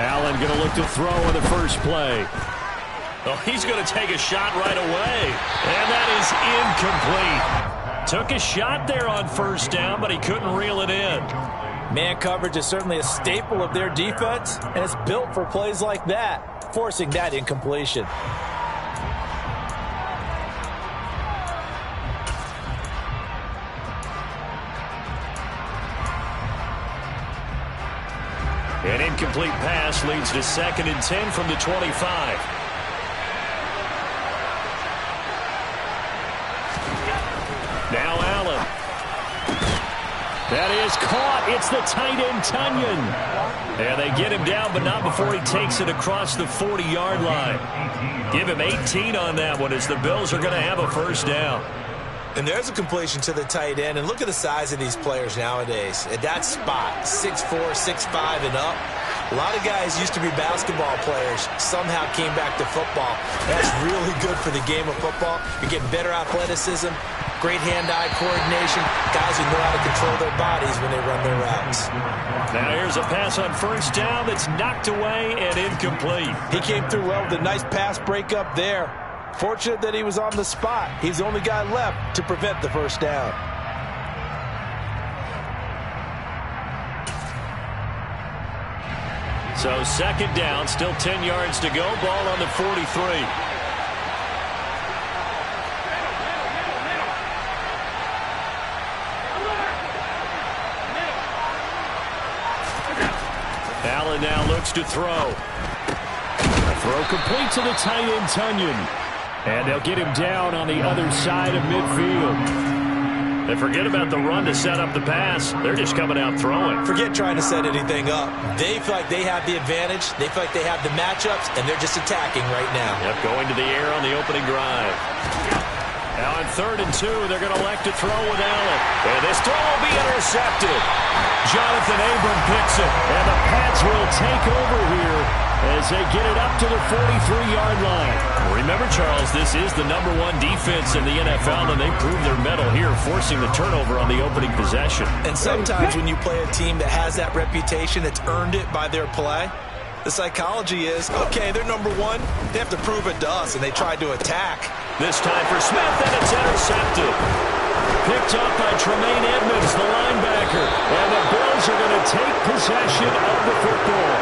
Allen going to look to throw on the first play. Oh, he's going to take a shot right away. And that is incomplete. Took a shot there on first down, but he couldn't reel it in. Man coverage is certainly a staple of their defense, and it's built for plays like that, forcing that incompletion. An incomplete pass leads to 2nd and 10 from the 25. Now Allen. That is caught. It's the tight end, Tunyon. And they get him down, but not before he takes it across the 40-yard line. Give him 18 on that one as the Bills are going to have a first down. And there's a completion to the tight end. And look at the size of these players nowadays. At that spot, 6'4", 6'5", and up. A lot of guys used to be basketball players, somehow came back to football. That's really good for the game of football. You're getting better athleticism, great hand-eye coordination, guys who know how to control their bodies when they run their routes. Now here's a pass on first down that's knocked away and incomplete. He came through well with a nice pass breakup there. Fortunate that he was on the spot. He's the only guy left to prevent the first down. So 2nd down, still 10 yards to go. Ball on the 43. Allen now looks to throw. A throw complete to the tight end, Tunyon. And they'll get him down on the other side of midfield. And forget about the run to set up the pass. They're just coming out throwing. Forget trying to set anything up. They feel like they have the advantage. They feel like they have the matchups, and they're just attacking right now. Yep, going to the air on the opening drive. Now on 3rd and 2, they're going to elect to throw with Allen. And this throw will be intercepted. Jonathan Abram picks it, and the Pats will take over here as they get it up to the 43-yard line. Remember, Charles, this is the #1 defense in the NFL, and they proved their mettle here, forcing the turnover on the opening possession. And sometimes when you play a team that has that reputation, that's earned it by their play, the psychology is, okay, they're #1. They have to prove it to us, and they tried to attack. This time for Smith, and it's intercepted. Picked up by Tremaine Edmonds, the linebacker. And the Bills are going to take possession of the football.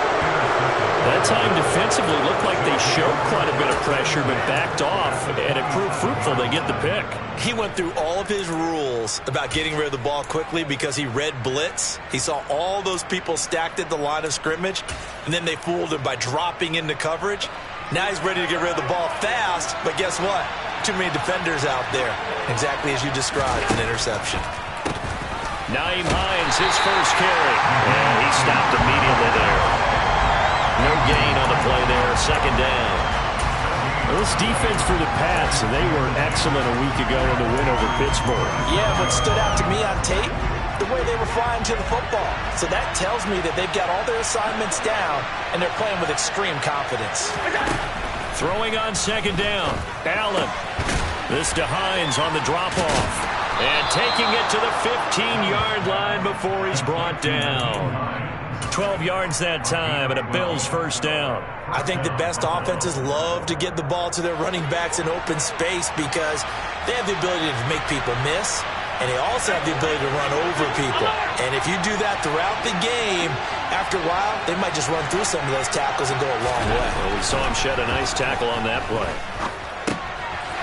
That time defensively looked like they showed quite a bit of pressure but backed off, and it proved fruitful. They get the pick. He went through all of his rules about getting rid of the ball quickly because he read blitz. He saw all those people stacked at the line of scrimmage, and then they fooled him by dropping into coverage. Now he's ready to get rid of the ball fast, but guess what? Too many defenders out there. Exactly as you described, an interception. Nyheim Hines, his first carry. And he stopped immediately there. No gain on the play there, 2nd down. Well, this defense for the Pats, they were excellent a week ago in the win over Pittsburgh. Yeah, what stood out to me on tape, the way they were flying to the football. So that tells me that they've got all their assignments down, and they're playing with extreme confidence. Throwing on 2nd down, Allen. This to Hines on the drop-off. And taking it to the 15-yard line before he's brought down. 12 yards that time, and a Bills first down. I think the best offenses love to get the ball to their running backs in open space because they have the ability to make people miss, and they also have the ability to run over people. And if you do that throughout the game, after a while, they might just run through some of those tackles and go a long way. Well, we saw him shed a nice tackle on that play.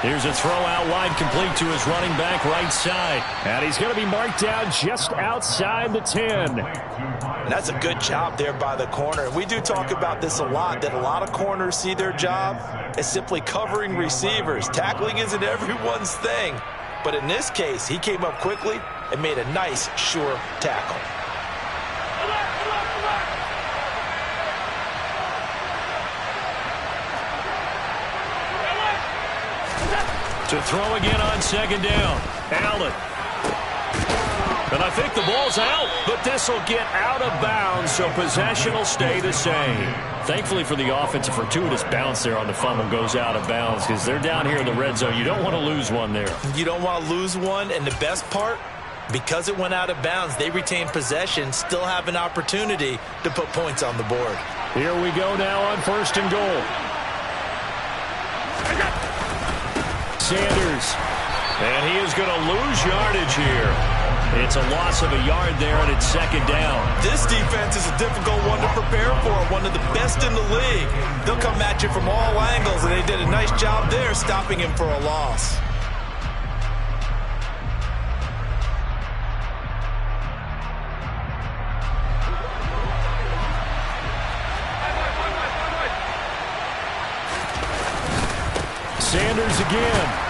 Here's a throw out wide, complete to his running back right side. And he's going to be marked down just outside the 10. And that's a good job there by the corner. And we do talk about this a lot, that a lot of corners see their job as simply covering receivers. Tackling isn't everyone's thing. But in this case, he came up quickly and made a nice, sure tackle. To throw again on 2nd down. Allen. And I think the ball's out, but this will get out of bounds, so possession will stay the same. Thankfully for the offense, a fortuitous bounce there on the fumble goes out of bounds because they're down here in the red zone. You don't want to lose one there. You don't want to lose one, and the best part, because it went out of bounds, they retain possession, still have an opportunity to put points on the board. Here we go now on 1st and goal. Sanders. And he is going to lose yardage here. It's a loss of a yard there, and it's 2nd down. This defense is a difficult one to prepare for, one of the best in the league. They'll come at you from all angles, and they did a nice job there stopping him for a loss. Sanders again.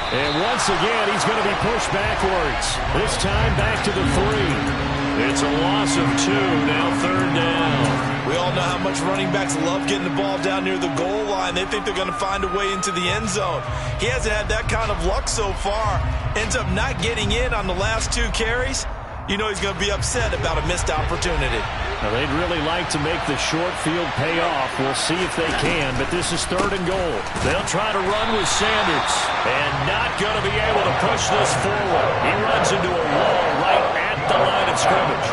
And once again, he's going to be pushed backwards. This time back to the 3. It's a loss of 2, now 3rd down. We all know how much running backs love getting the ball down near the goal line. They think they're going to find a way into the end zone. He hasn't had that kind of luck so far. Ends up not getting in on the last 2 carries. You know he's going to be upset about a missed opportunity. Now, they'd really like to make the short field pay off. We'll see if they can, but this is 3rd and goal. They'll try to run with Sanders, and not going to be able to push this forward. He runs into a wall right at the line of scrimmage.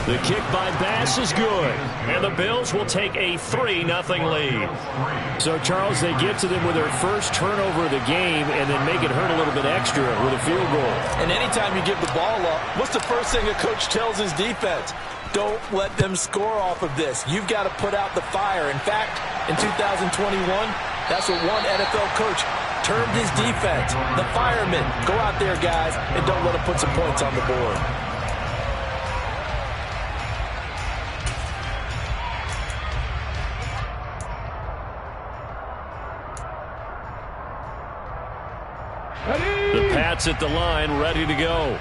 The kick by Bass is good, and the Bills will take a 3-0 lead. So, Charles, they get to them with their first turnover of the game and then make it hurt a little bit extra with a field goal. And anytime you give the ball up, what's the first thing a coach tells his defense? Don't let them score off of this. You've got to put out the fire. In fact, in 2021, that's what one NFL coach termed his defense. The firemen. Go out there, guys, and don't let them put some points on the board. The Pats at the line, ready to go.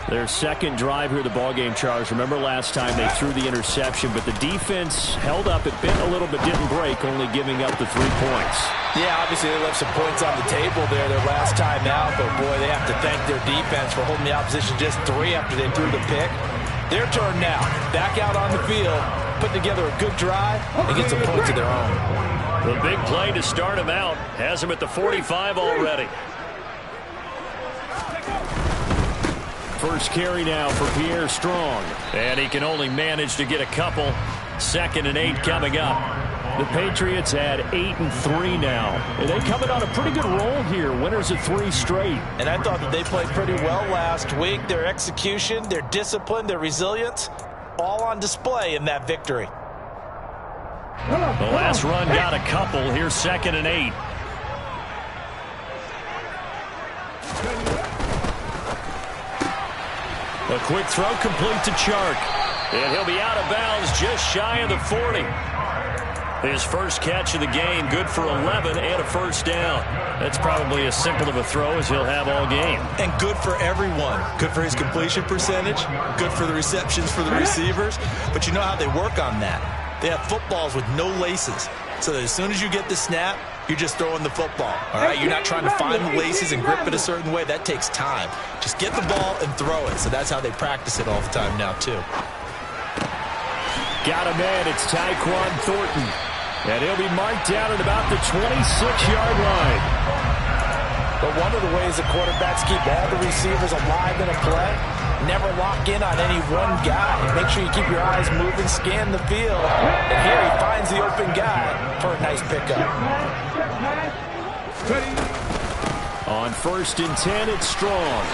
Their 2nd drive here of the ballgame, Charles. Remember last time they threw the interception, but the defense held up. It bent a little but didn't break, only giving up the 3 points. Yeah, obviously they left some points on the table there their last time out, but boy, they have to thank their defense for holding the opposition just 3 after they threw the pick. Their turn now. Back out on the field, put together a good drive, and get some points of their own. The big play to start him out has him at the 45 already. First carry now for Pierre Strong. And he can only manage to get a couple. 2nd and 8 coming up. The Patriots had 8-3 now. And they coming on a pretty good roll here. Winners of 3 straight. And I thought that they played pretty well last week. Their execution, their discipline, their resilience, all on display in that victory. The last run got a couple. Here's 2nd and 8. A quick throw complete to Chark. And he'll be out of bounds just shy of the 40. His first catch of the game, good for 11 and a 1st down. That's probably as simple of a throw as he'll have all game. And good for everyone. Good for his completion percentage. Good for the receptions for the receivers. But you know how they work on that. They have footballs with no laces. So that as soon as you get the snap, you're just throwing the football. All right, you're not trying to find the laces and grip it a certain way. That takes time. Just get the ball and throw it. So that's how they practice it all the time now, too. Got a man. It's Tyquan Thornton. And he'll be marked down at about the 26-yard line. But one of the ways the quarterbacks keep all the receivers alive in a play, never lock in on any one guy. Make sure you keep your eyes moving, scan the field. And here he finds the open guy for a nice pickup. On 1st and 10, it's Strong.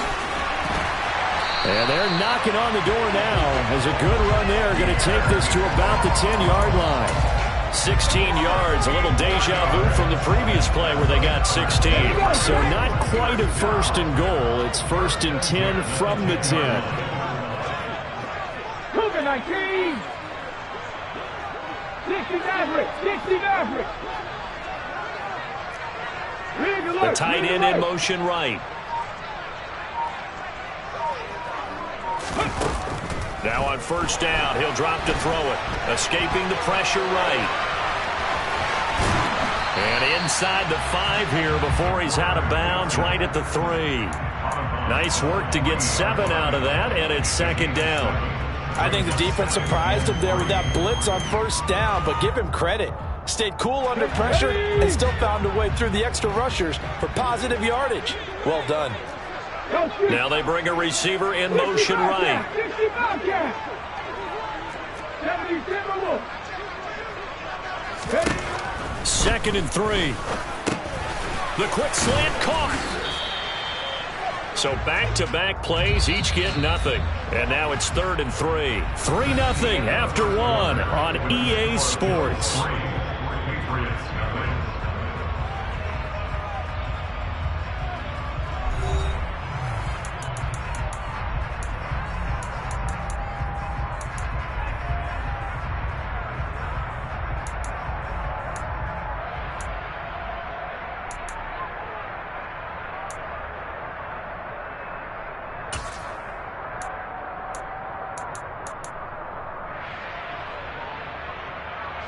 And they're knocking on the door now. As a good run there, going to take this to about the 10-yard line. 16 yards, a little deja vu from the previous play where they got 16. So not quite a 1st and goal. It's 1st and 10 from the 10. Moving 19. 60 Maverick. The tight end in motion right. Now on 1st down, he'll drop to throw it. Escaping the pressure right. And inside the 5 here before he's out of bounds, right at the 3. Nice work to get 7 out of that, and it's 2nd down. I think the defense surprised him there with that blitz on 1st down, but give him credit. Stayed cool under pressure and still found a way through the extra rushers for positive yardage. Well done. Now they bring a receiver in motion right. 2nd and 3. The quick slant caught. So back-to-back plays, each get nothing. And now it's 3rd and 3. 3-0 after 1 on EA Sports.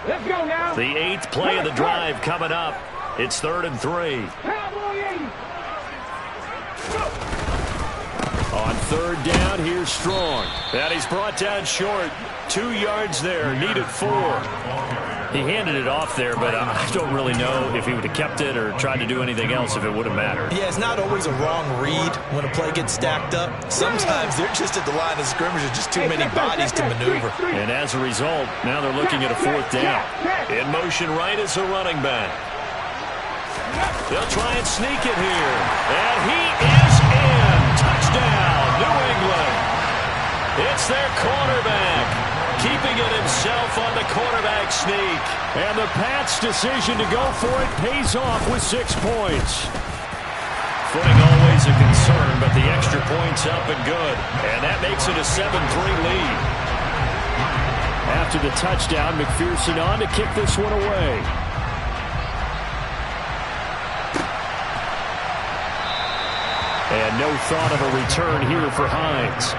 Let's go now. The 8th play of the drive coming up. It's 3rd and 3. On 3rd down, here's Strong. And he's brought down short. 2 yards there, needed 4. He handed it off there, but I don't really know if he would have kept it or tried to do anything else if it would have mattered. Yeah, it's not always a wrong read when a play gets stacked up. Sometimes they're just at the line of scrimmage with just too many bodies to maneuver. And as a result, now they're looking at a 4th down. In motion right is a running back. They'll try and sneak it here. And he is in. Touchdown, New England. It's their quarterback, keeping it himself on the quarterback sneak. And the Pats' decision to go for it pays off with 6 points. Footing always a concern, but the extra point's up and good. And that makes it a 7-3 lead. After the touchdown, McPherson on to kick this one away. And no thought of a return here for Hines.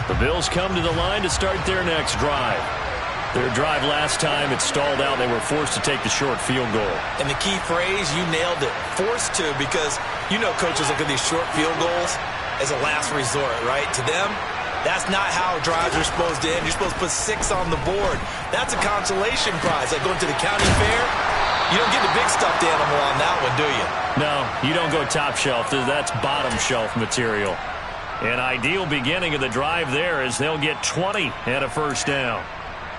The Bills come to the line to start their next drive. Their drive last time, it stalled out. They were forced to take the short field goal. And the key phrase, you nailed it, forced to, because you know coaches look at these short field goals as a last resort, right? To them, that's not how drives are supposed to end. You're supposed to put 6 on the board. That's a consolation prize. Like going to the county fair, you don't get the big stuffed animal on that one, do you? No, you don't go top shelf. That's bottom shelf material. An ideal beginning of the drive there as they'll get 20 and a 1st down.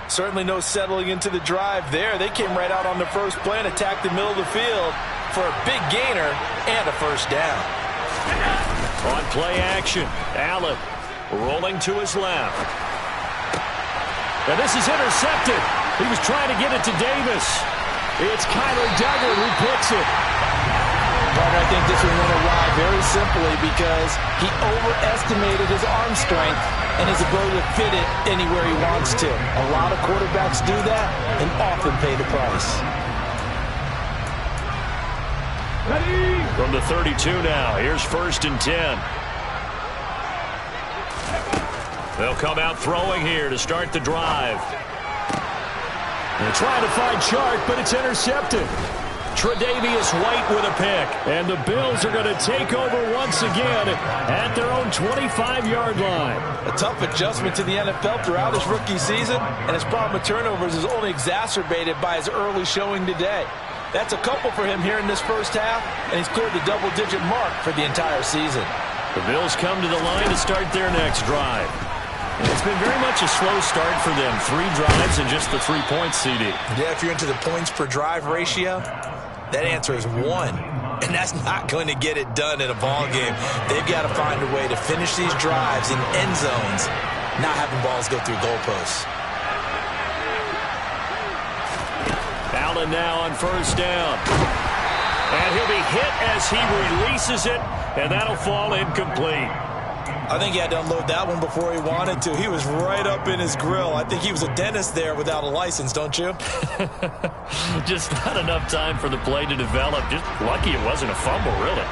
Certainly no settling into the drive there. They came right out on the first play and attacked the middle of the field for a big gainer and a 1st down. On play action, Allen rolling to his left. And this is intercepted. He was trying to get it to Davis. It's Kyler Duggar who picks it. Partner, I think this one went awry very simply because he overestimated his arm strength and his ability to fit it anywhere he wants to. A lot of quarterbacks do that and often pay the price. From the 32 now, here's 1st and 10. They'll come out throwing here to start the drive. They're trying to find Chark, but it's intercepted. Tre'Davious White with a pick. And the Bills are going to take over once again at their own 25-yard line. A tough adjustment to the NFL throughout his rookie season, and his problem with turnovers is only exacerbated by his early showing today. That's a couple for him here in this 1st half, and he's cleared the double-digit mark for the entire season. The Bills come to the line to start their next drive. And it's been very much a slow start for them. 3 drives and just the 3 points, CD. Yeah, if you're into the points per drive ratio, that answer is 1. And that's not going to get it done in a ball game. They've got to find a way to finish these drives in end zones, not having balls go through goalposts. Allen now on 1st down. And he'll be hit as he releases it, and that'll fall incomplete. I think he had to unload that one before he wanted to. He was right up in his grill. I think he was a dentist there without a license, don't you? Just not enough time for the play to develop. Just lucky it wasn't a fumble, really.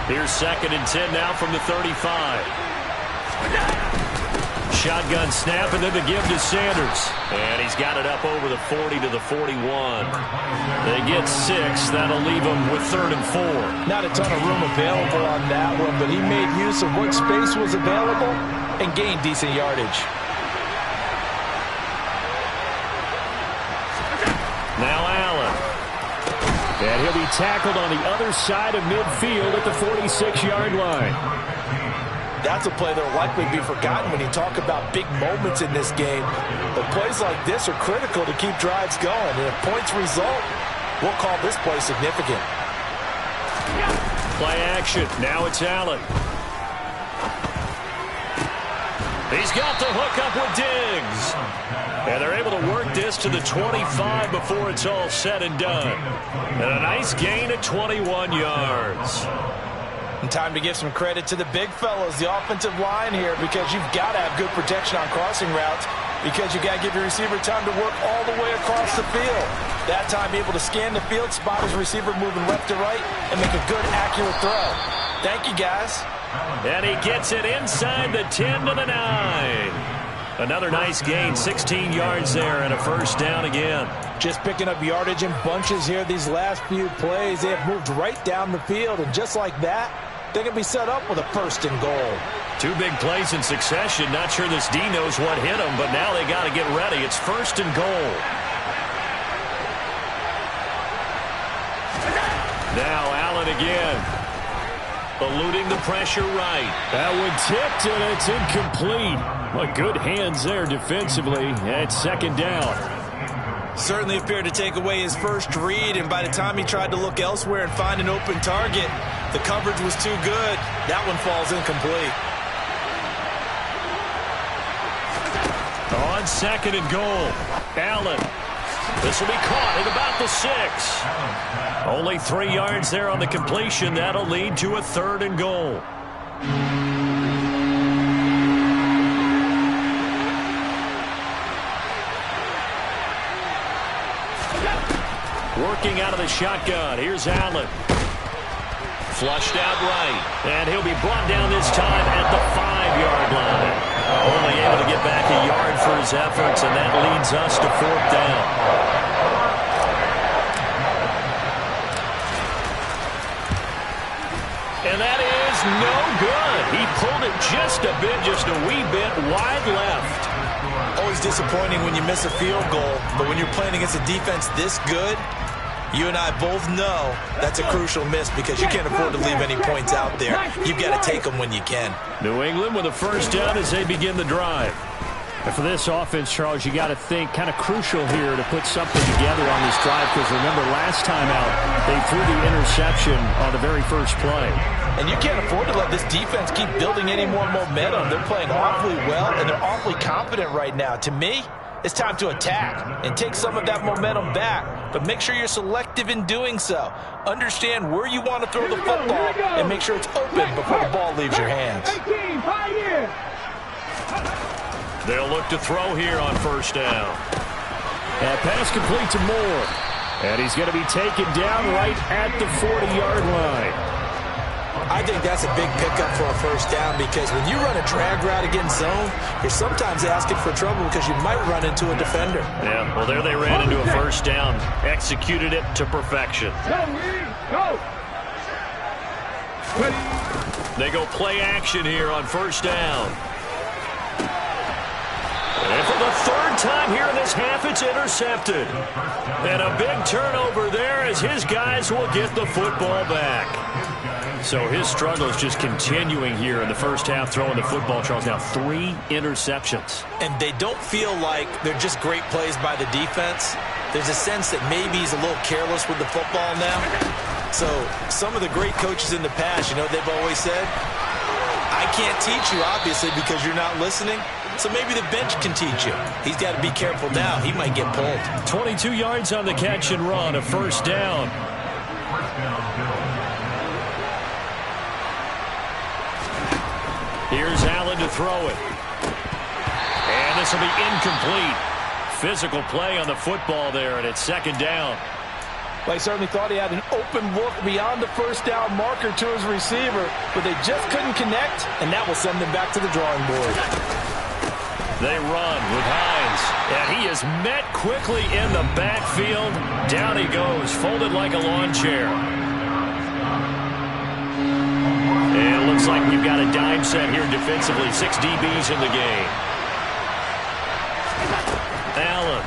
Here's 2nd and 10 now from the 35. shotgun snap and then the give to Sanders. And he's got it up over the 40 to the 41. They get 6. That'll leave them with 3rd and 4. Not a ton of room available on that one, but he made use of what space was available and gained decent yardage. Now Allen. And he'll be tackled on the other side of midfield at the 46-yard line. That's a play that will likely be forgotten when you talk about big moments in this game. But plays like this are critical to keep drives going. And if points result, we'll call this play significant. Play action. Now it's Allen. He's got the hook up with Diggs. And they're able to work this to the 25 before it's all said and done. And a nice gain of 21 yards. And time to give some credit to the big fellas, the offensive line here, because you've got to have good protection on crossing routes, because you've got to give your receiver time to work all the way across the field. That time able to scan the field, spot his receiver moving left to right, and make a good, accurate throw. Thank you, guys. And he gets it inside the 10 to the 9. Another nice gain, 16 yards there, and a first down again. Just picking up yardage in bunches here these last few plays. They have moved right down the field, and just like that, they can be set up with a 1st and goal. 2 big plays in succession. Not sure this D knows what hit him, but now they got to get ready. It's 1st and goal. Now Allen again. Eluding the pressure right. That one tipped, and it's incomplete. Well, good hands there defensively. It's 2nd down. Certainly appeared to take away his first read, and by the time he tried to look elsewhere and find an open target, the coverage was too good. That one falls incomplete. On 2nd and goal, Allen. This will be caught at about the 6. Only 3 yards there on the completion. That'll lead to a 3rd and goal. Working out of the shotgun. Here's Allen. Flushed out right. And he'll be brought down this time at the 5-yard line. Only able to get back a yard for his efforts, and that leads us to 4th down. And that is no good. He pulled it just a wee bit wide left. Always disappointing when you miss a field goal, but when you're playing against a defense this good, you and I both know that's a crucial miss because you can't afford to leave any points out there. You've got to take them when you can. New England with a first down as they begin the drive. And for this offense, Charles, you got to think kind of crucial here to put something together on this drive, because remember last time out they threw the interception on the very first play. And you can't afford to let this defense keep building any more momentum. They're playing awfully well, and they're awfully confident right now. To me, it's time to attack and take some of that momentum back, but make sure you're selective in doing so. Understand where you want to throw the football and make sure it's open before the ball leaves your hands. They'll look to throw here on first down. And pass complete to Moore. And he's going to be taken down right at the 40-yard line. I think that's a big pickup for a first down, because when you run a drag route against zone, you're sometimes asking for trouble because you might run into a defender. Yeah, well, there they ran into a first down. Executed it to perfection. Go! They go play action here on first down. And for the 3rd time here in this half, it's intercepted. And a big turnover there as his guys will get the football back. So his struggle is just continuing here in the first half, throwing the football, Charles. Now 3 interceptions. And they don't feel like they're just great plays by the defense. There's a sense that maybe he's a little careless with the football now. So some of the great coaches in the past, you know, they've always said, I can't teach you, obviously, because you're not listening. So maybe the bench can teach you. He's got to be careful now. He might get pulled. 22 yards on the catch and run, a first down. Here's Allen to throw it. And this will be incomplete. Physical play on the football there, and it's 2nd down. Well, he certainly thought he had an open look beyond the first down marker to his receiver, but they just couldn't connect, and that will send them back to the drawing board. They run with Hines. And he is met quickly in the backfield. Down he goes, folded like a lawn chair. And it looks like we've got a dime set here defensively. 6 DBs in the game. Allen.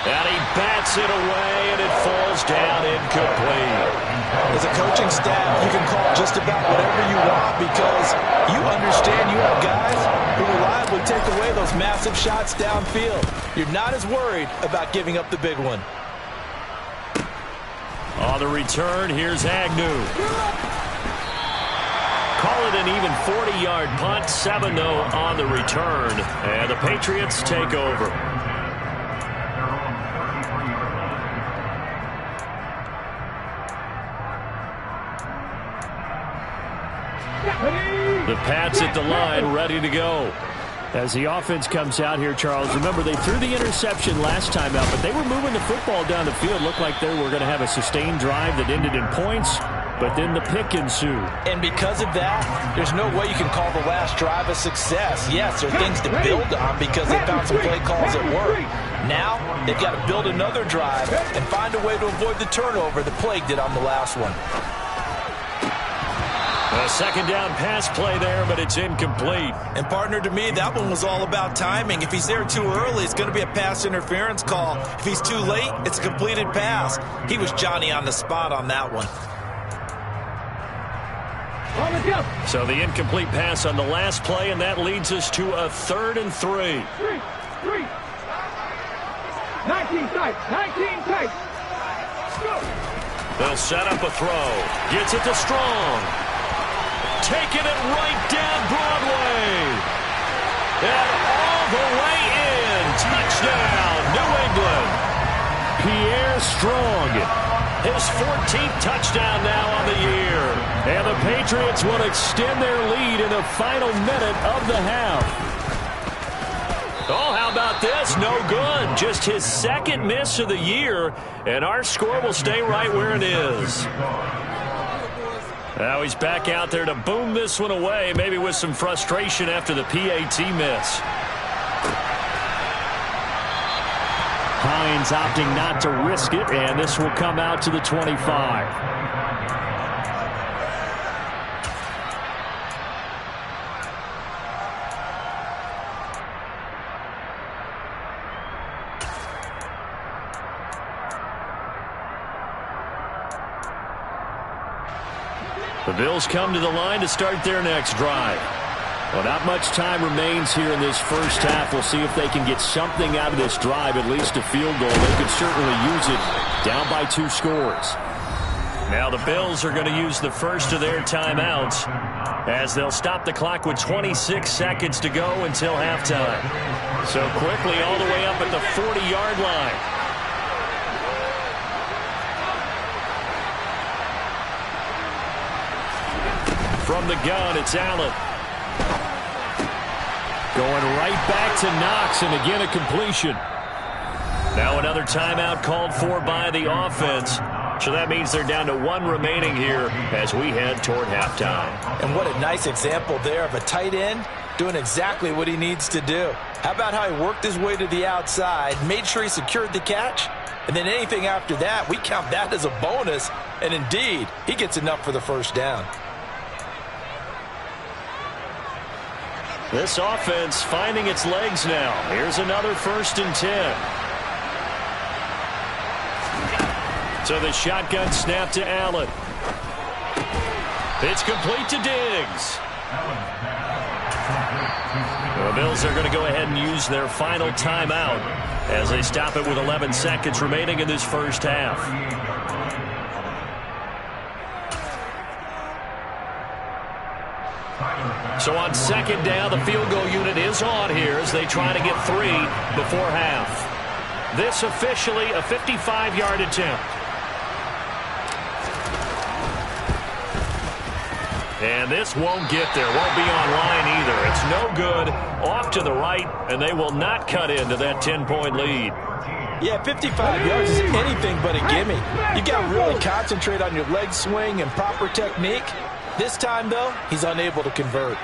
And he bats it away, and it falls down incomplete. As a coaching staff, you can call just about whatever you want because you understand you have guys who reliably take away those massive shots downfield. You're not as worried about giving up the big one. On the return, here's Agnew. Call it an even 40-yard punt, 7-0 on the return. And the Patriots take over. The Pats at the line, ready to go. As the offense comes out here, Charles, remember they threw the interception last time out, but they were moving the football down the field. Looked like they were going to have a sustained drive that ended in points, but then the pick ensued. And because of that, there's no way you can call the last drive a success. Yes, there are things to build on because they found some play calls at work. Now, they've got to build another drive and find a way to avoid the turnover that plagued it on the last one. A second down pass play there, but it's incomplete. And partner, to me, that one was all about timing. If he's there too early, it's going to be a pass interference call. If he's too late, it's a completed pass. He was Johnny on the spot on that one. So the incomplete pass on the last play, and that leads us to a 3rd and 3. 19 tight. Go. They'll set up a throw. Gets it to Strong. Taking it right down Broadway. And all the way in. Touchdown, New England. Pierre Strong. His 14th touchdown now on the year. And the Patriots will extend their lead in the final minute of the half. Oh, how about this? No good. Just his 2nd miss of the year. And our score will stay right where it is. Now he's back out there to boom this one away, maybe with some frustration after the PAT miss. Hines opting not to risk it, and this will come out to the 25. The Bills come to the line to start their next drive. Well, not much time remains here in this first half. We'll see if they can get something out of this drive, at least a field goal. They could certainly use it down by 2 scores. Now the Bills are going to use the first of their timeouts as they'll stop the clock with 26 seconds to go until halftime. So quickly all the way up at the 40-yard line. From the gun, it's Allen. Going right back to Knox, and again a completion. Now another timeout called for by the offense. So that means they're down to 1 remaining here as we head toward halftime. And what a nice example there of a tight end doing exactly what he needs to do. How about how he worked his way to the outside, made sure he secured the catch, and then anything after that, we count that as a bonus. And indeed, he gets enough for the first down. This offense finding its legs now. Here's another 1st and 10. So the shotgun snap to Allen. It's complete to Diggs. The Bills are going to go ahead and use their final timeout as they stop it with 11 seconds remaining in this first half. So on 2nd down, the field goal unit is on here as they try to get 3 before half. This officially a 55-yard attempt. And this won't get there, won't be on line either. It's no good, off to the right, and they will not cut into that 10-point lead. Yeah, 55 yards is anything but a gimme. You got to really concentrate on your leg swing and proper technique. This time, though, he's unable to convert.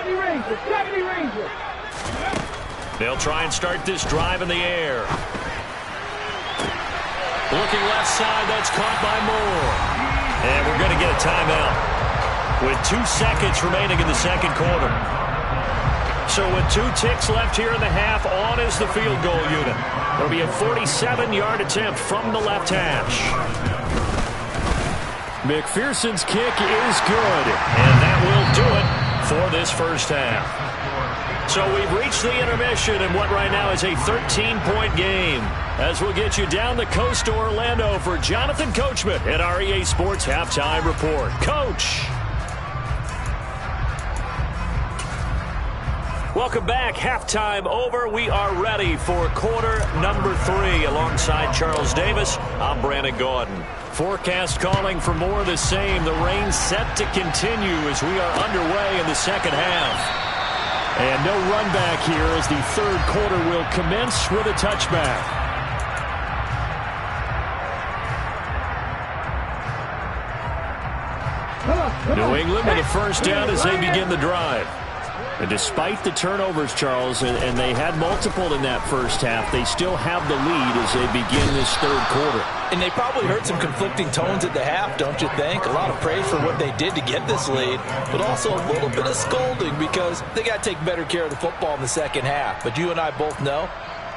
70 Ranger, 70 Ranger. They'll try and start this drive in the air. Looking left side, that's caught by Moore. And we're going to get a timeout with 2 seconds remaining in the second quarter. So with 2 ticks left here in the half, on is the field goal unit. There'll be a 47-yard attempt from the left hash. McPherson's kick is good. And that will do it for this first half. So we've reached the intermission in what right now is a 13-point game. As we'll get you down the coast to Orlando for Jonathan Coachman at our EA Sports Halftime Report. Coach. Welcome back. Halftime over. We are ready for quarter number 3. Alongside Charles Davis, I'm Brandon Gordon. Forecast calling for more of the same. The rain set to continue as we are underway in the second half. And no run back here as the third quarter will commence with a touchback. New England with a first down as they begin the drive. And despite the turnovers, Charles, and they had multiple in that first half, they still have the lead as they begin this third quarter. And they probably heard some conflicting tones at the half, don't you think? A lot of praise for what they did to get this lead, but also a little bit of scolding because they got to take better care of the football in the second half. But you and I both know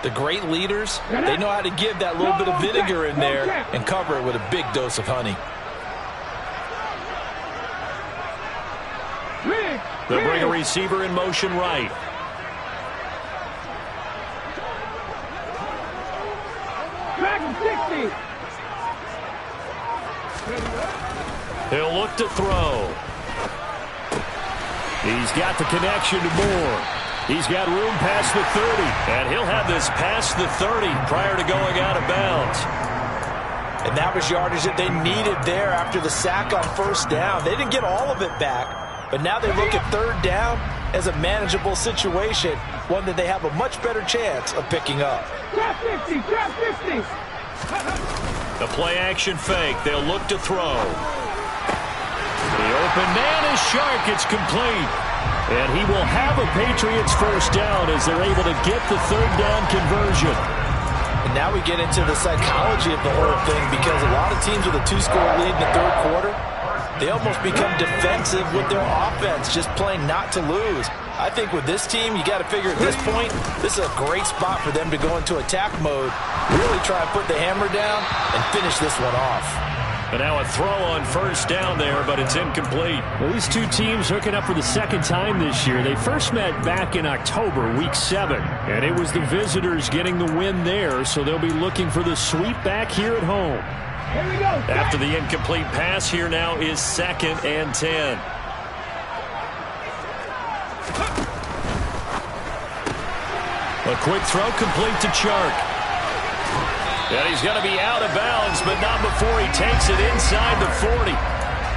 the great leaders, they know how to give that little bit of vinegar in there and cover it with a big dose of honey. They'll bring a receiver in motion right. Back 60. He'll look to throw. He's got the connection to Moore. He's got room past the 30. And he'll have this past the 30 prior to going out of bounds. And that was yardage that they needed there after the sack on first down. They didn't get all of it back. But now they look at third down as a manageable situation, one that they have a much better chance of picking up. Trap 50, trap 50. The play action fake. They'll look to throw. The open man is Shark. It's complete. And he will have a Patriots first down as they're able to get the third down conversion. And now we get into the psychology of the whole thing because a lot of teams with a 2-score lead in the third quarter, they almost become defensive with their offense, just playing not to lose. I think with this team, you got to figure at this point, this is a great spot for them to go into attack mode, really try and put the hammer down and finish this one off. And now a throw on first down there, but it's incomplete. Well, these two teams hooking up for the second time this year. They first met back in October, week 7, and it was the visitors getting the win there, so they'll be looking for the sweep back here at home. Here we go. After the incomplete pass, here now is 2nd and 10. A quick throw complete to Chark. And he's going to be out of bounds, but not before he takes it inside the 40.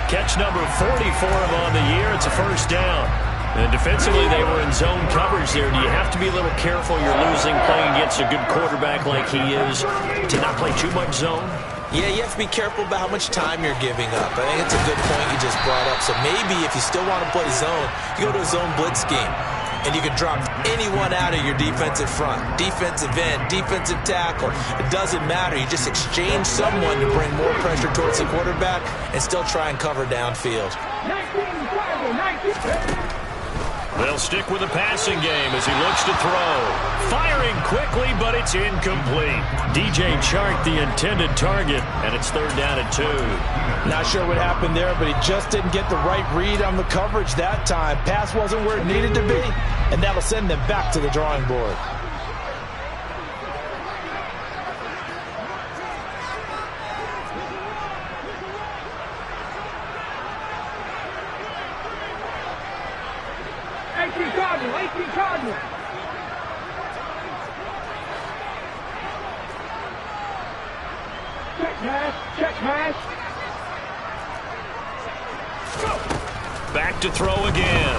Catch number 40 for him on the year. It's a first down. And defensively, they were in zone coverage there. Do you have to be a little careful? You're losing playing against a good quarterback like he is to not play too much zone? Yeah, you have to be careful about how much time you're giving up. I think it's a good point you just brought up. So maybe if you still want to play zone, you go to a zone blitz scheme. And you can drop anyone out of your defensive front. Defensive end, defensive tackle. It doesn't matter. You just exchange someone to bring more pressure towards the quarterback and still try and cover downfield. 19. They'll stick with the passing game as he looks to throw. Firing quickly, but it's incomplete. DJ Chark, the intended target, and it's 3rd down and 2. Not sure what happened there, but he just didn't get the right read on the coverage that time. Pass wasn't where it needed to be, and that'll send them back to the drawing board. Cardinal. Check pass. Back to throw again.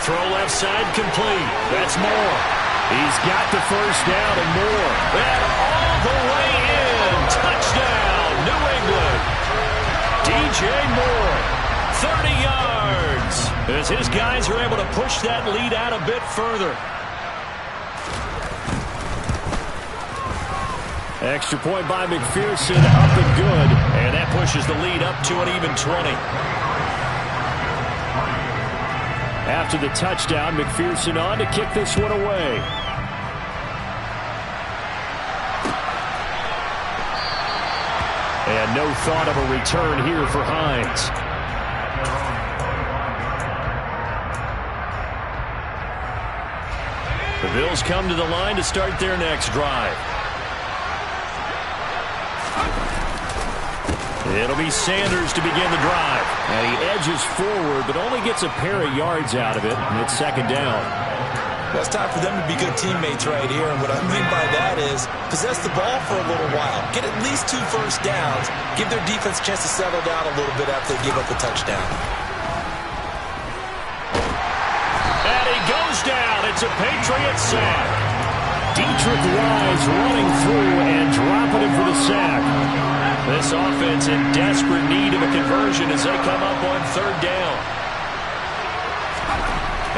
Throw left side complete. That's Moore. He's got the first down and more. And all the way in. Touchdown, New England. DJ Moore. 30 yards. As his guys are able to push that lead out a bit further. Extra point by McPherson, up and good. And that pushes the lead up to an even 20. After the touchdown, McPherson on to kick this one away. And no thought of a return here for Hines. The Bills come to the line to start their next drive. It'll be Sanders to begin the drive. And he edges forward, but only gets a pair of yards out of it, and it's second down. Well, it's time for them to be good teammates right here, and what I mean by that is possess the ball for a little while. Get at least 2 first downs. Give their defense a chance to settle down a little bit after they give up a touchdown. And he goes down. It's a Patriot sack. Dietrich Wise running through and dropping him for the sack. This offense in desperate need of a conversion as they come up on third down.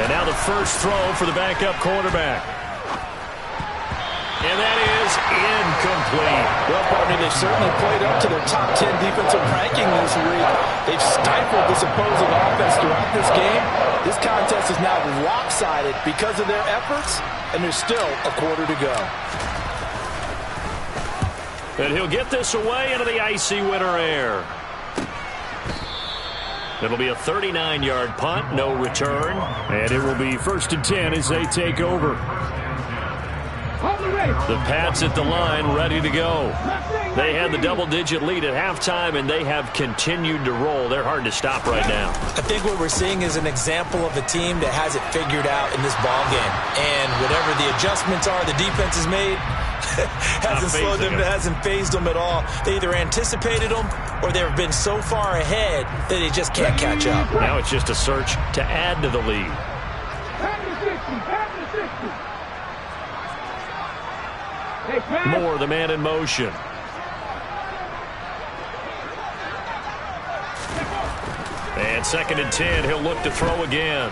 And now the first throw for the backup quarterback. And that is incomplete. Well, partner, they've certainly played up to their top 10 defensive ranking this week. They've stifled this opposing offense throughout this game. This contest is now lopsided because of their efforts, and there's still a quarter to go. And he'll get this away into the icy winter air. It'll be a 39-yard punt, no return. And it will be 1st and 10 as they take over. The Pats at the line, ready to go. They had the double-digit lead at halftime, and they have continued to roll. They're hard to stop right now. I think what we're seeing is an example of a team that has it figured out in this ball game. And whatever the adjustments are the defense has made, hasn't slowed them, hasn't phased them at all. They either anticipated them or they've been so far ahead that they just can't catch up. Now it's just a search to add to the lead. Moore, the man in motion. And 2nd and 10, he'll look to throw again.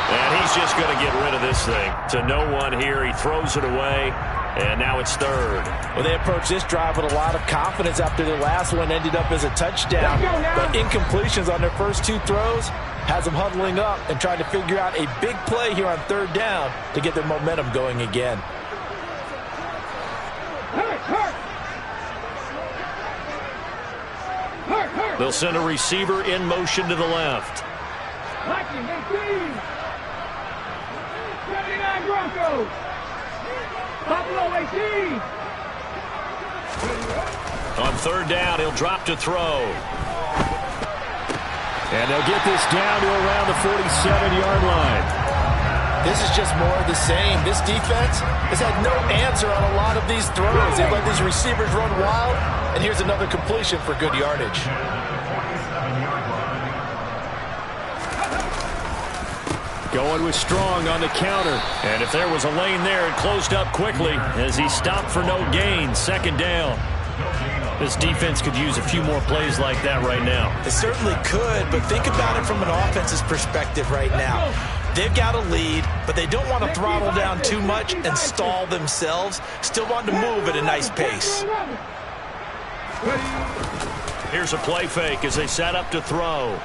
And he's just going to get rid of this thing. To no one here, he throws it away, and now it's third. Well, they approached this drive with a lot of confidence after their last one ended up as a touchdown. But incompletions on their first 2 throws has them huddling up and trying to figure out a big play here on third down to get their momentum going again. They'll send a receiver in motion to the left. 79 Broncos. Buffalo 18. On third down, he'll drop to throw. And they'll get this down to around the 47-yard line. This is just more of the same. This defense has had no answer on a lot of these throws. They've let these receivers run wild, and here's another completion for good yardage. Going with Strong on the counter. And if there was a lane there, it closed up quickly as he stopped for no gain. 2nd down. This defense could use a few more plays like that right now. It certainly could, but think about it from an offense's perspective right now. They've got a lead, but they don't want to throttle down too much and stall themselves. Still want to move at a nice pace. Here's a play fake as they set up to throw.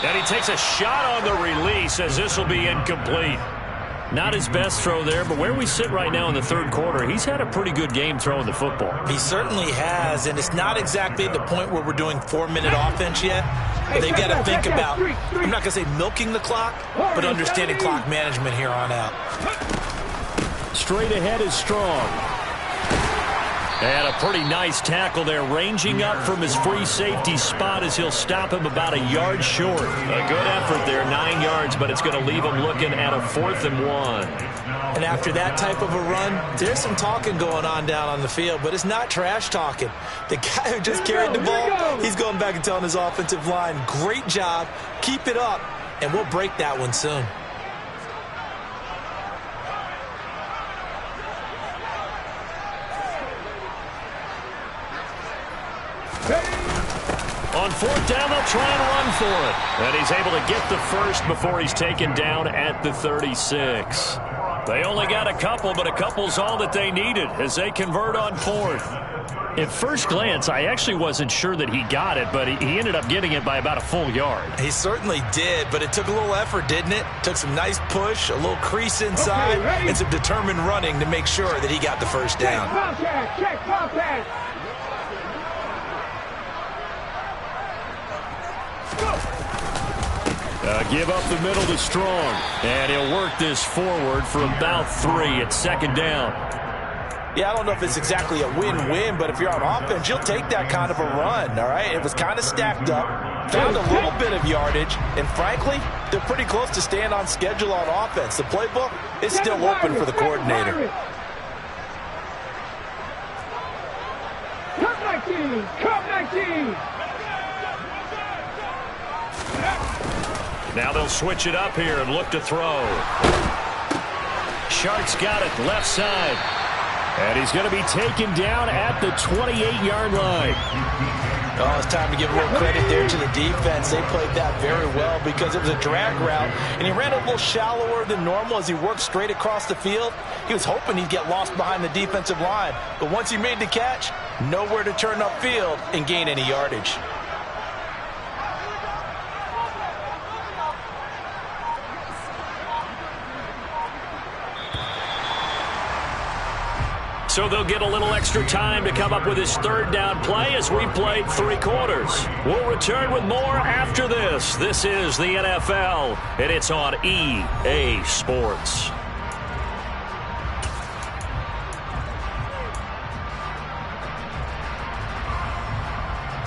And he takes a shot on the release as this will be incomplete. Not his best throw there, but where we sit right now in the third quarter, he's had a pretty good game throwing the football. He certainly has, and it's not exactly the point where we're doing 4-minute offense yet. But they've got to think about, I'm not going to say milking the clock, but understanding clock management here on out. Straight ahead is Strong. And a pretty nice tackle there, ranging up from his free safety spot as he'll stop him about a yard short. A good effort there, 9 yards, but it's going to leave him looking at a 4th and 1. And after that type of a run, there's some talking going on down on the field, but it's not trash talking. The guy who just carried the ball, he's going back and telling his offensive line, great job, keep it up, and we'll break that one soon. fourth down, they'll try and run for it. And he's able to get the first before he's taken down at the 36. They only got a couple, but a couple's all that they needed as they convert on fourth. At first glance, I actually wasn't sure that he got it, but he ended up getting it by about a full yard. He certainly did, but it took a little effort, didn't it? Took some nice push, a little crease inside, and some determined running to make sure that he got the first down. Check contact. Give up the middle to Strong. And he'll work this forward for about 3 at second down. Yeah, I don't know if it's exactly a win-win, but if you're on offense, you'll take that kind of a run, all right? It was kind of stacked up, found a little bit of yardage, and frankly, they're pretty close to staying on schedule on offense. The playbook is still open for the coordinator. Come 19. Now they'll switch it up here and look to throw. Shark's got it left side. And he's going to be taken down at the 28-yard line. Oh, it's time to give a little credit there to the defense. They played that very well because it was a drag route, and he ran a little shallower than normal as he worked straight across the field. He was hoping he'd get lost behind the defensive line, but once he made the catch, nowhere to turn upfield and gain any yardage. So they'll get a little extra time to come up with his third down play as we played 3 quarters. We'll return with more after this. This is the NFL, and it's on EA Sports.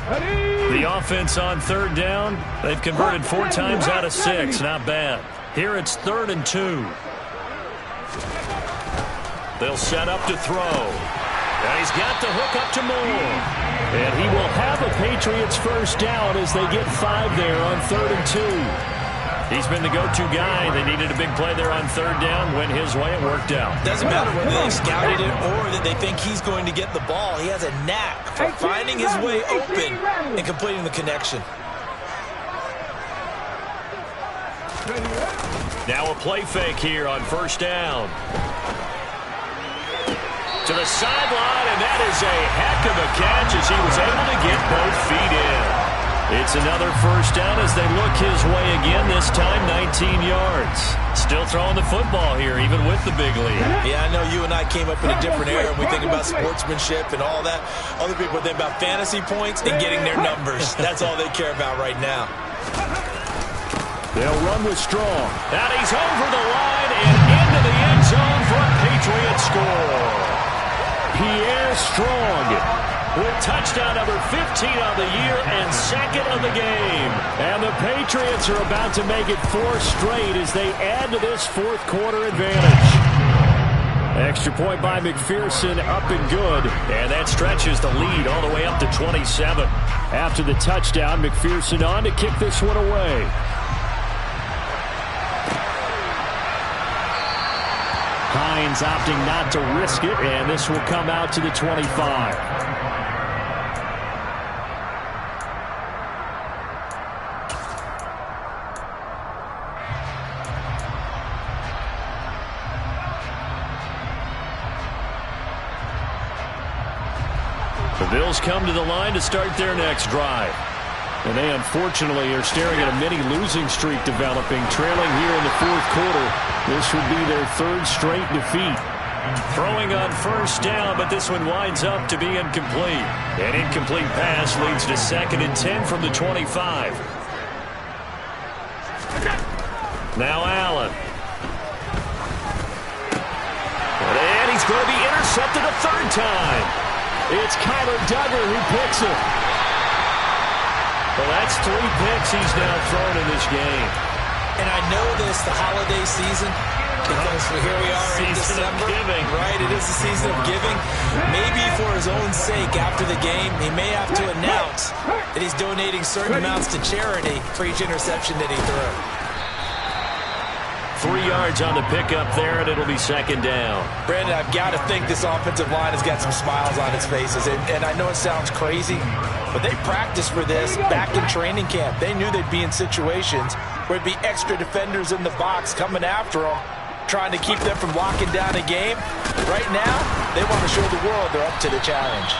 The offense on third down, they've converted 4 times out of 6. Not bad. Here it's 3rd and 2. They'll set up to throw. And he's got the hook up to Moore. And he will have a Patriots first down as they get 5 there on 3rd and 2. He's been the go-to guy. They needed a big play there on 3rd down. Went his way, it worked out. Doesn't matter whether they scouted it or that they think he's going to get the ball. He has a knack for finding his way open and completing the connection. Now a play fake here on first down. To the sideline, and that is a heck of a catch as he was able to get both feet in. It's another first down as they look his way again, this time 19 yards. Still throwing the football here, even with the big lead. Yeah, I know you and I came up in a different era, and we think about sportsmanship and all that. Other people think about fantasy points and getting their numbers. That's all they care about right now. They'll run with Strong. And he's over the line and into the end zone for a Patriot score. Pierre Strong with touchdown number 15 on the year and 2nd of the game. And the Patriots are about to make it 4 straight as they add to this 4th quarter advantage. Extra point by McPherson, up and good. And that stretches the lead all the way up to 27. After the touchdown, McPherson on to kick this one away. Hines opting not to risk it, and this will come out to the 25. The Bills come to the line to start their next drive. And they unfortunately are staring at a mini losing streak developing, trailing here in the 4th quarter. This would be their 3rd straight defeat. Throwing on first down, but this one winds up to be incomplete. An incomplete pass leads to 2nd and 10 from the 25. Now Allen. And he's going to be intercepted a 3rd time. It's Kyler Duggar who picks it. Well, that's 3 picks he's now thrown in this game. And I know this, the holiday season, because here we are in December. Giving. Right, it is the season of giving. Maybe for his own sake after the game, he may have to announce that he's donating certain amounts to charity for each interception that he threw. 3 yards on the pickup there, and it'll be second down. Brandon, I've got to think this offensive line has got some smiles on its faces. And I know it sounds crazy, but they practiced for this back in training camp. They knew they'd be in situations where it'd be extra defenders in the box coming after them, trying to keep them from locking down a game. Right now, they want to show the world they're up to the challenge.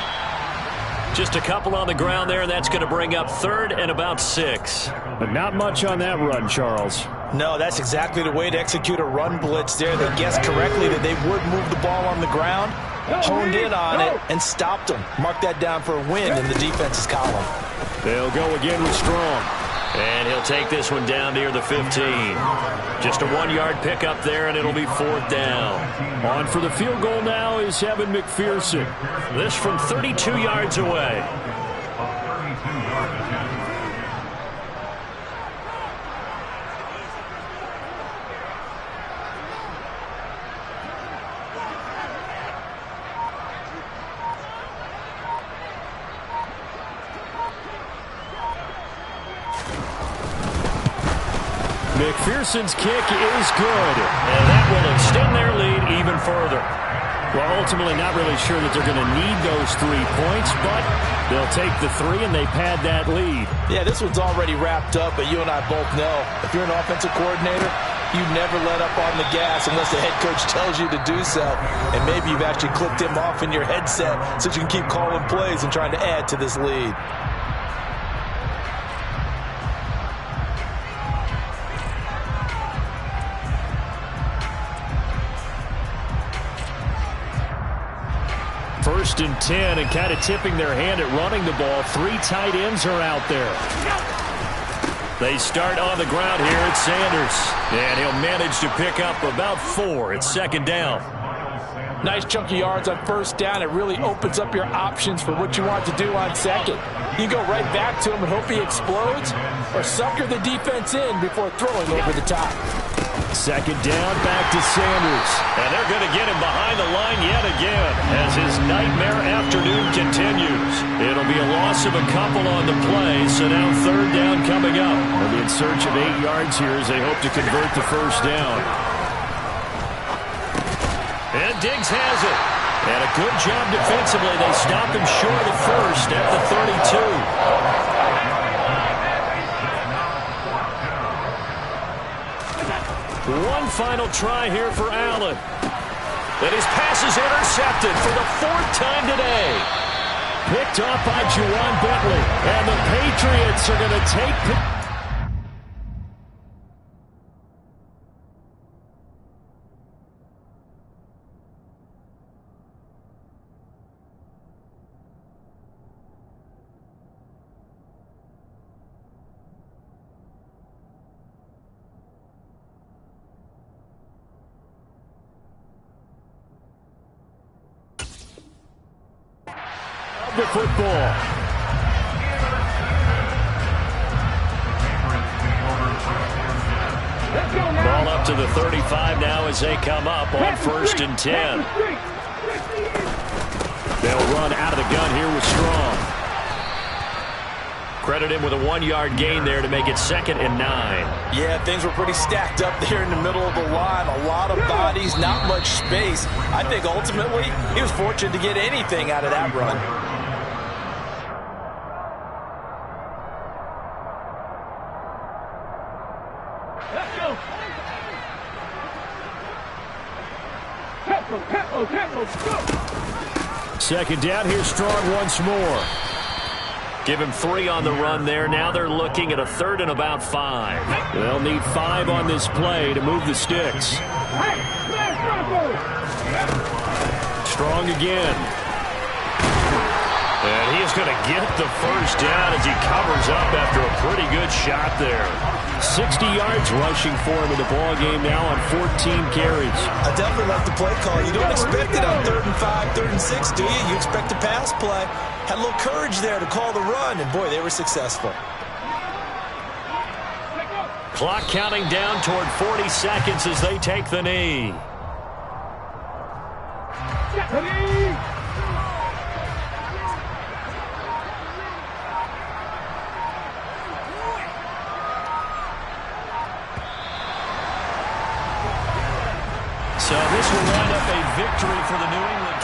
Just a couple on the ground there, and that's going to bring up 3rd and about 6. But not much on that run, Charles. No, that's exactly the way to execute a run blitz there. They guessed correctly that they would move the ball on the ground, honed in on it, and stopped them. Mark that down for a win in the defense's column. They'll go again with Strong. And he'll take this one down near the 15. Just a 1-yard pickup there, and it'll be 4th down. On for the field goal now is Evan McPherson. This from 32 yards away. McPherson's kick is good. And that will extend their lead even further. Well, ultimately not really sure that they're going to need those 3 points, but they'll take the 3 and they pad that lead. Yeah, this one's already wrapped up, but you and I both know if you're an offensive coordinator, you never let up on the gas unless the head coach tells you to do so. And maybe you've actually clicked him off in your headset so you can keep calling plays and trying to add to this lead. First and 10, and kind of tipping their hand at running the ball. 3 tight ends are out there. They start on the ground here at Sanders. And he'll manage to pick up about 4. It's second down. Nice chunky yards on first down. It really opens up your options for what you want to do on second. You go right back to him and hope he explodes, or sucker the defense in before throwing over the top. Second down, back to Sanders. And they're going to get him behind the line yet again as his nightmare afternoon continues. It'll be a loss of a couple on the play, so now 3rd down coming up. They'll be in search of 8 yards here as they hope to convert the first down. And Diggs has it. And a good job defensively. They stop him short of the first at the 32. One final try here for Allen. And his pass is intercepted for the 4th time today. Picked off by Juwan Bentley. And the Patriots are going to take... the football. Ball up to the 35 now as they come up on 1st and 10. They'll run out of the gun here with Strong. Credit him with a 1-yard gain there to make it 2nd and 9. Yeah, things were pretty stacked up there in the middle of the line. A lot of bodies, not much space. I think ultimately he was fortunate to get anything out of that run. Second down, here's Strong once more. Give him 3 on the run there. Now they're looking at a 3rd and about 5. They'll need 5 on this play to move the sticks. Strong again. And he is going to get the first down as he covers up after a pretty good shot there. 60 yards rushing for him in the ball game now on 14 carries. I definitely like the play call. You don't expect it on 3rd and 5, 3rd and 6, do you? You expect a pass play. Had a little courage there to call the run, and boy, they were successful. Clock counting down toward 40 seconds as they take the knee. So this will wind up a victory for the New England